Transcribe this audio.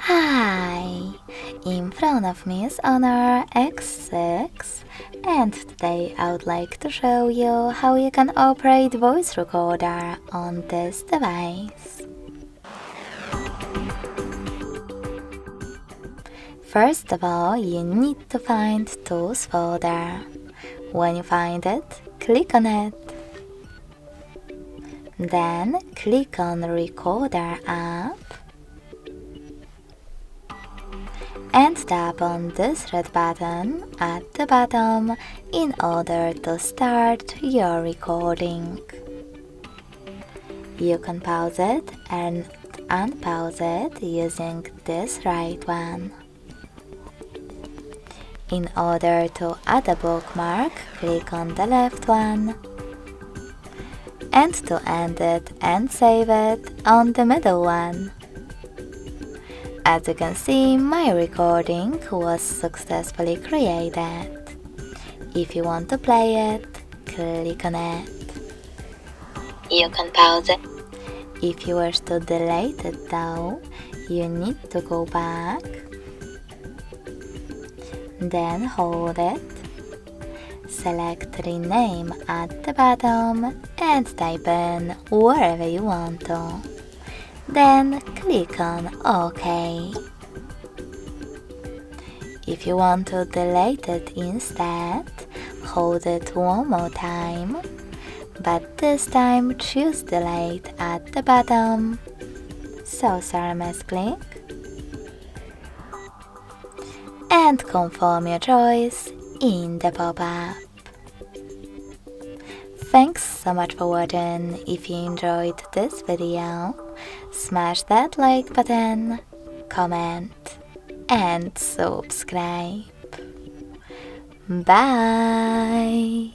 Hi! In front of me is Honor X6, and today I would like to show you how you can operate voice recorder on this device. First of all, you need to find Tools folder. When you find it, click on it. Then click on Recorder app and tap on this red button at the bottom in order to start your recording. You can pause it and unpause it using this right one. In order to add a bookmark, click on the left one. And to end it and save it on the middle one. As you can see, my recording was successfully created. If you want to play it, click on it. You can pause it. If you wish to delete it though, you need to go back. Then hold it. Select Rename at the bottom and type in wherever you want to. Then click on OK. If you want to delete it instead, hold it one more time, but this time choose Delete at the bottom. So click and confirm your choice in the pop-up. Thanks so much for watching. If you enjoyed this video, smash that like button, comment and subscribe. Bye!